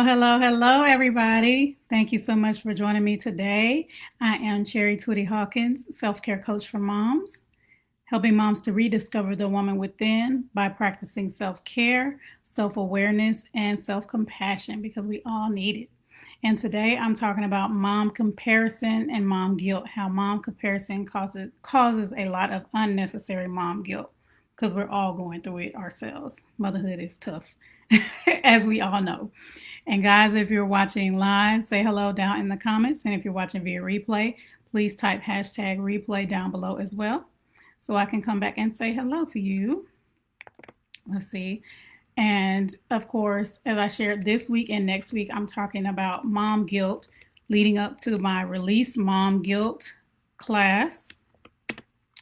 Hello, everybody. Thank you so much for joining me today. I am Chari Twitty-Hawkins, self-care coach for moms, helping moms to rediscover the woman within by practicing self-care, self-awareness, and self-compassion because we all need it. And today I'm talking about mom comparison and mom guilt, how mom comparison causes a lot of unnecessary mom guilt because we're all going through it ourselves. Motherhood is tough, as we all know. And guys, if you're watching live, say hello down in the comments. And if you're watching via replay, please type hashtag replay down below as well so I can come back and say hello to you. Let's see. And of course, as I shared this week and next week, I'm talking about mom guilt leading up to my Release Mom Guilt class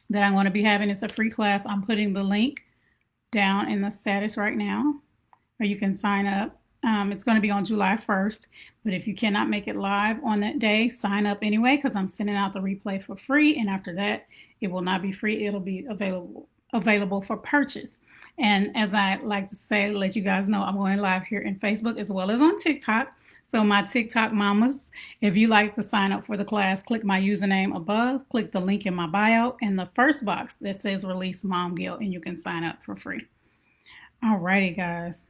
that I'm going to be having. It's a free class. I'm putting the link down in the status right now, or you can sign up. It's going to be on July 1st, but if you cannot make it live on that day, sign up anyway because I'm sending out the replay for free, and after that, it will not be free. It'll be available for purchase. And as I like to say, let you guys know, I'm going live here in Facebook as well as on TikTok. So my TikTok mamas, if you like to sign up for the class, click my username above, click the link in my bio, and the first box that says Release Mom Guilt, and you can sign up for free. Alrighty, guys.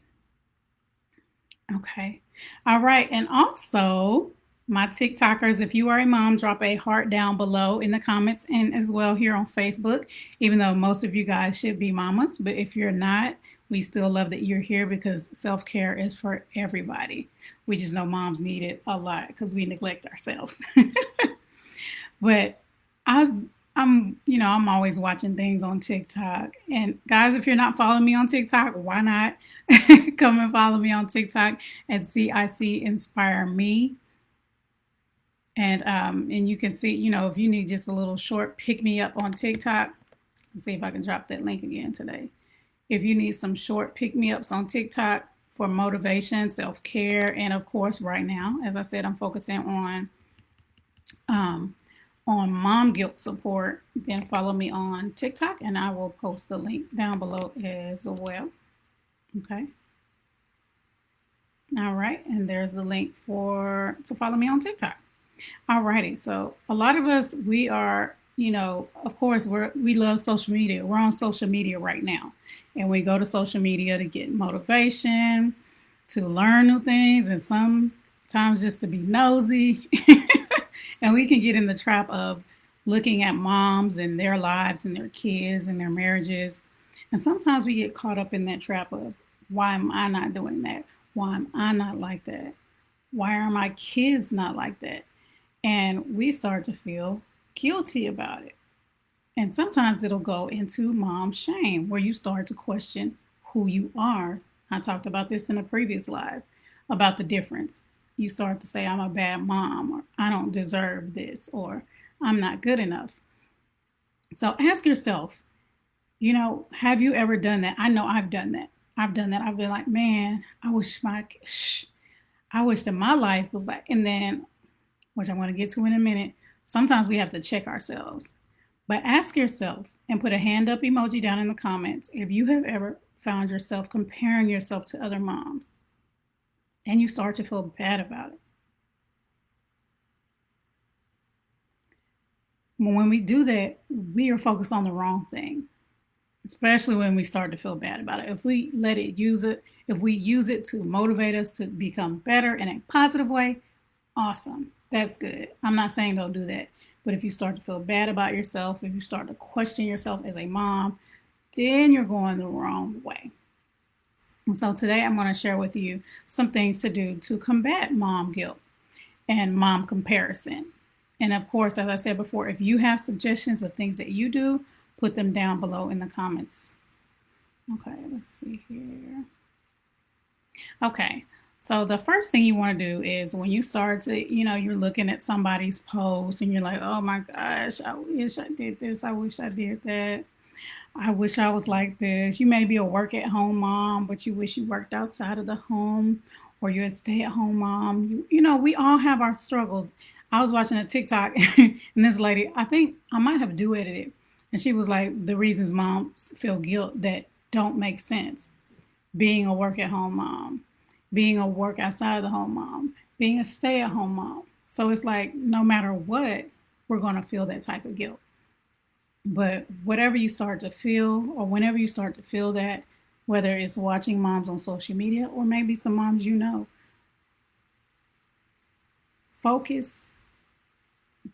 Okay. All right. And also, my TikTokers, if you are a mom, drop a heart down below in the comments and as well here on Facebook, even though most of you guys should be mamas. But if you're not, we still love that you're here because self-care is for everybody. We just know moms need it a lot because we neglect ourselves. But I'm always watching things on TikTok. And guys, if you're not following me on TikTok, why not come and follow me on TikTok at CIC Inspire Me. And you can see, if you need just a little short pick me up on TikTok, let's see if I can drop that link again today. If you need some short pick me ups on TikTok for motivation, self-care, and of course, right now, as I said, I'm focusing on mom guilt support, then follow me on TikTok and I will post the link down below as well. Okay. All right. And there's the link to follow me on TikTok. All righty. So a lot of us, we are, of course, we love social media. We're on social media right now. And we go to social media to get motivation, to learn new things, and sometimes just to be nosy. And we can get in the trap of looking at moms and their lives and their kids and their marriages. And sometimes we get caught up in that trap of, why am I not doing that? Why am I not like that? Why are my kids not like that? And we start to feel guilty about it. And sometimes it'll go into mom shame, where you start to question who you are. I talked about this in a previous live about the difference. You start to say, I'm a bad mom, or I don't deserve this, or I'm not good enough. So ask yourself, have you ever done that? I know I've done that. I've been like, man, I wish that my life was like, and then, which I'm going to get to in a minute, sometimes we have to check ourselves. But ask yourself and put a hand up emoji down in the comments if you have ever found yourself comparing yourself to other moms and you start to feel bad about it. When we do that, we are focused on the wrong thing, especially when we start to feel bad about it. If we if we use it to motivate us to become better in a positive way, awesome. That's good. I'm not saying don't do that. But if you start to feel bad about yourself, if you start to question yourself as a mom, then you're going the wrong way. And so today I'm going to share with you some things to do to combat mom guilt and mom comparison. And of course, as I said before, if you have suggestions of things that you do, put them down below in the comments. Okay, let's see here. Okay, so the first thing you want to do is when you start to, you're looking at somebody's post and you're like, oh my gosh, I wish I did this. I wish I did that. I wish I was like this. You may be a work-at-home mom, but you wish you worked outside of the home, or you're a stay-at-home mom. We all have our struggles. I was watching a TikTok, and this lady, I think I might have duetted it, and she was like, the reasons moms feel guilt that don't make sense. Being a work-at-home mom, being a work outside of the home mom, being a stay-at-home mom. So it's like no matter what, we're going to feel that type of guilt. But whatever you start to feel, or whenever you start to feel that, whether it's watching moms on social media or maybe some moms focus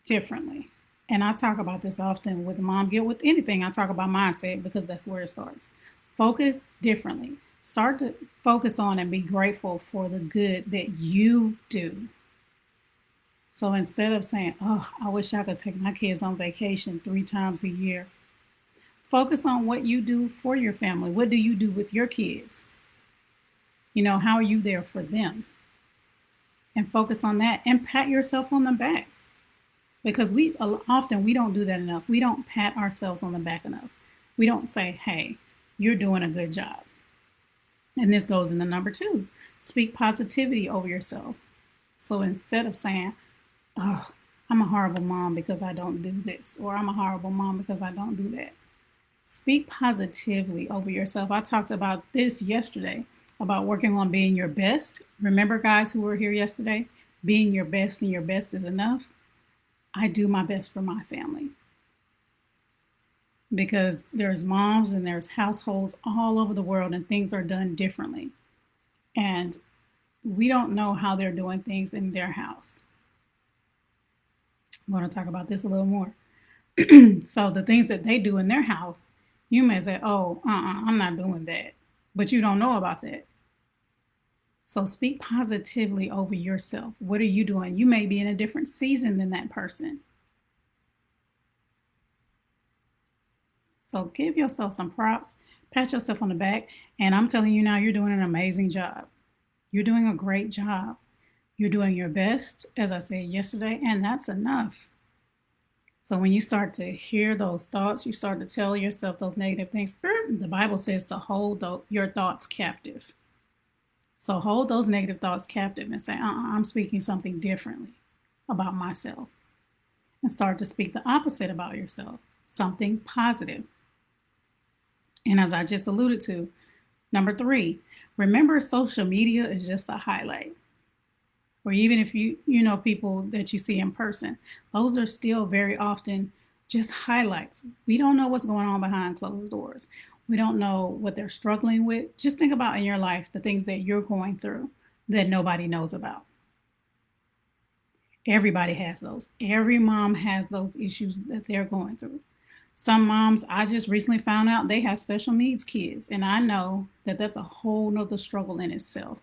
differently. And I talk about this often with mom guilt, with anything. I talk about mindset because that's where it starts. Focus differently. Start to focus on and be grateful for the good that you do. So instead of saying, oh, I wish I could take my kids on vacation 3 times a year, focus on what you do for your family. What do you do with your kids? How are you there for them? And focus on that and pat yourself on the back. Because we don't do that enough. We don't pat ourselves on the back enough. We don't say, hey, you're doing a good job. And this goes into number 2. Speak positivity over yourself. So instead of saying, oh, I'm a horrible mom because I don't do this, or I'm a horrible mom because I don't do that, speak positively over yourself. I talked about this yesterday, about working on being your best. Remember, guys who were here yesterday, being your best and your best is enough. I do my best for my family. Because there's moms and there's households all over the world and things are done differently. And we don't know how they're doing things in their house. I'm going to talk about this a little more. So the things that they do in their house, you may say, oh, I'm not doing that. But you don't know about that. So speak positively over yourself. What are you doing? You may be in a different season than that person. So give yourself some props, pat yourself on the back, and I'm telling you now, you're doing an amazing job. You're doing a great job. You're doing your best, as I said yesterday, and that's enough. So when you start to hear those thoughts, you start to tell yourself those negative things. The Bible says to hold your thoughts captive. So hold those negative thoughts captive and say, I'm speaking something differently about myself. And start to speak the opposite about yourself, something positive. And as I just alluded to, number 3, remember social media is just a highlight. Or even if you know people that you see in person, those are still very often just highlights. We don't know what's going on behind closed doors. We don't know what they're struggling with. Just think about in your life the things that you're going through that nobody knows about. Everybody has those. Every mom has those issues that they're going through. Some moms, I just recently found out they have special needs kids, and I know that that's a whole nother struggle in itself.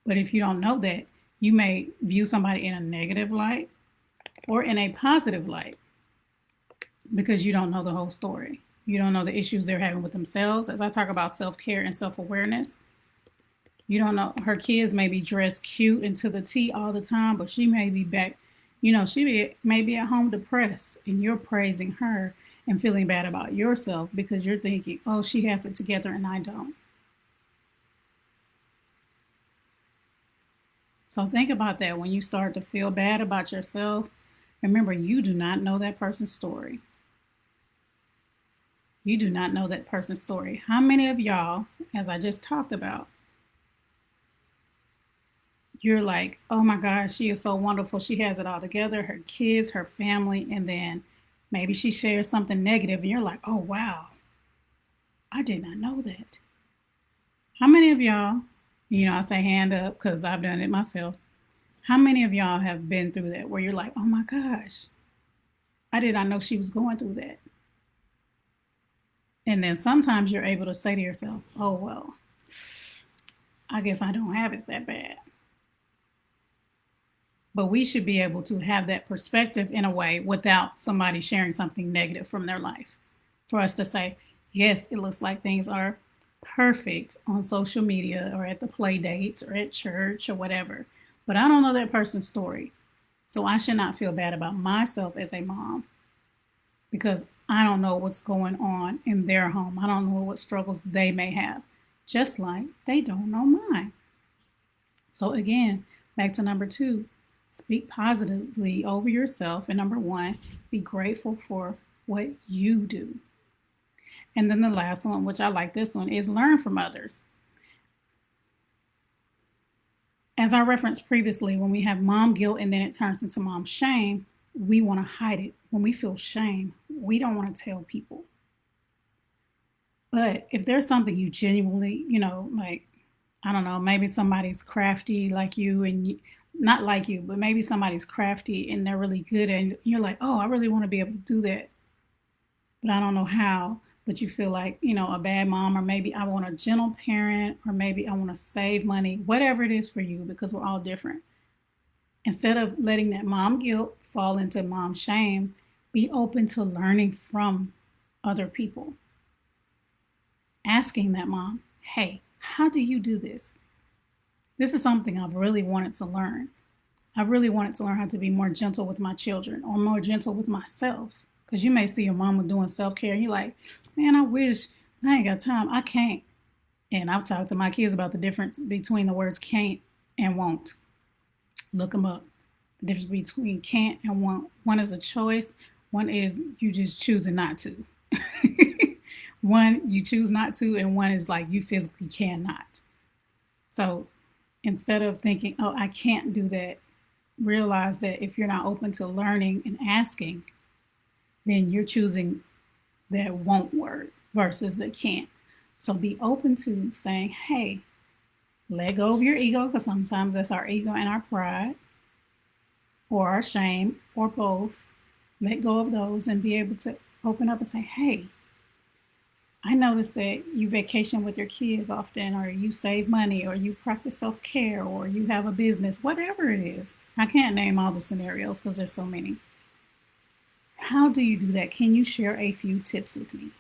But if you don't know that, you may view somebody in a negative light or in a positive light because you don't know the whole story. You don't know the issues they're having with themselves. As I talk about self-care and self-awareness, you don't know, her kids may be dressed cute and to the T all the time, but she may be back, she may be at home depressed, and you're praising her and feeling bad about yourself because you're thinking, oh, she has it together and I don't. So think about that when you start to feel bad about yourself. Remember, you do not know that person's story. You do not know that person's story. How many of y'all, as I just talked about, you're like, oh my gosh, she is so wonderful. She has it all together, her kids, her family, and then maybe she shares something negative and you're like, oh wow, I did not know that. How many of y'all, I say hand up because I've done it myself. How many of y'all have been through that where you're like, oh my gosh, I did not know she was going through that? And then sometimes you're able to say to yourself, oh, well, I guess I don't have it that bad. But we should be able to have that perspective in a way without somebody sharing something negative from their life. For us to say, yes, it looks like things are perfect on social media or at the play dates or at church or whatever. But I don't know that person's story. So I should not feel bad about myself as a mom because I don't know what's going on in their home. I don't know what struggles they may have, just like they don't know mine. So again, back to number 2, speak positively over yourself. And number 1, be grateful for what you do. And then the last one, which I like this one, is learn from others. as I referenced previously, when we have mom guilt and then it turns into mom shame, we want to hide it. When we feel shame, we don't want to tell people. But if there's something you genuinely, like, I don't know, maybe somebody's crafty like you and not like you, but maybe somebody's crafty and they're really good and you're like, oh, I really want to be able to do that, but I don't know how. But you feel like, a bad mom, or maybe I want a gentle parent, or maybe I want to save money, whatever it is for you, because we're all different. Instead of letting that mom guilt fall into mom shame, be open to learning from other people. Asking that mom, hey, how do you do this? This is something I've really wanted to learn. I really wanted to learn how to be more gentle with my children, or more gentle with myself. Because you may see your mama doing self-care and you're like, man, I wish I ain't got time. I can't. And I've talked to my kids about the difference between the words can't and won't. Look them up. The difference between can't and won't. One is a choice. One is you just choosing not to. One, you choose not to, and one is like you physically cannot. So instead of thinking, oh, I can't do that, realize that if you're not open to learning and asking, then you're choosing that won't word versus the can't. So be open to saying, hey, let go of your ego, because sometimes that's our ego and our pride, or our shame, or both. Let go of those and be able to open up and say, hey, I noticed that you vacation with your kids often, or you save money, or you practice self-care, or you have a business, whatever it is. I can't name all the scenarios because there's so many. How do you do that? Can you share a few tips with me?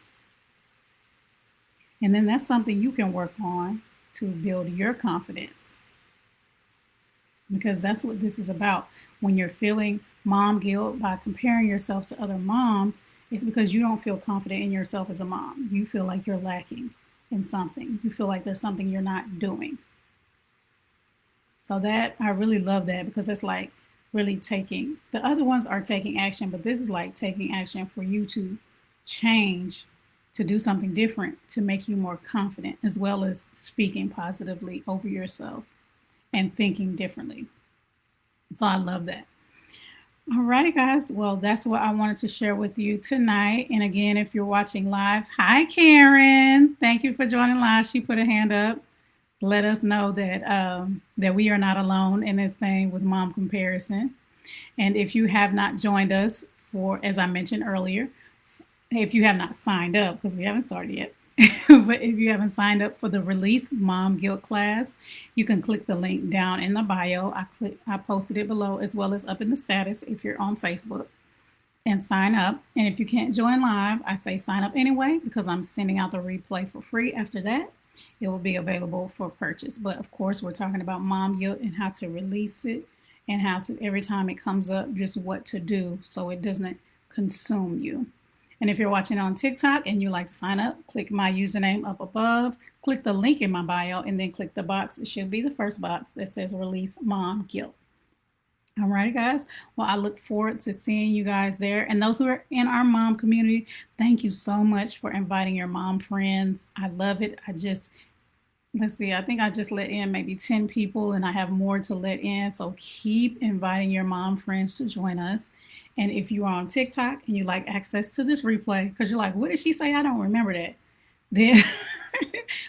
And then that's something you can work on to build your confidence. Because that's what this is about. When you're feeling mom guilt by comparing yourself to other moms, it's because you don't feel confident in yourself as a mom. You feel like you're lacking in something. You feel like there's something you're not doing. So that, I really love that, because it's like really taking, the other ones are taking action, but this is like taking action for you to change, to do something different, to make you more confident, as well as speaking positively over yourself and thinking differently. So I love that. Alrighty, guys. Well, that's what I wanted to share with you tonight. And again, if you're watching live, hi, Karen. Thank you for joining live. She put a hand up. Let us know that that we are not alone in this thing with mom comparison. And if you have not joined us for, as I mentioned earlier, if you have not signed up, because we haven't started yet, but if you haven't signed up for the Release Mom Guilt class, you can click the link down in the bio. I posted it below, as well as up in the status if you're on Facebook, and sign up. And if you can't join live, I say sign up anyway, because I'm sending out the replay for free after that. It will be available for purchase. But of course, we're talking about mom guilt and how to release it, and how to, every time it comes up, just what to do so it doesn't consume you. And if you're watching on TikTok and you like to sign up, click my username up above, click the link in my bio, and then click the box. It should be the first box that says Release Mom Guilt. All right, guys. Well, I look forward to seeing you guys there. And those who are in our mom community, thank you so much for inviting your mom friends. I love it. Let's see, I think I just let in maybe 10 people, and I have more to let in. So keep inviting your mom friends to join us. And if you are on TikTok and you like access to this replay, because you're like, what did she say? I don't remember that. Then,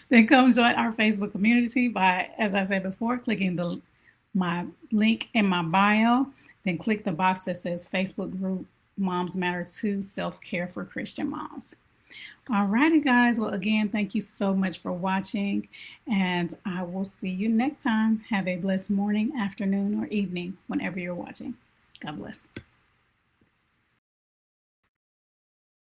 then come join our Facebook community by, as I said before, clicking my link in my bio. Then click the box that says Facebook group Moms Matter 2 Self-Care for Christian Moms. Alrighty, guys. Well, again, thank you so much for watching, and I will see you next time. Have a blessed morning, afternoon, or evening whenever you're watching. God bless.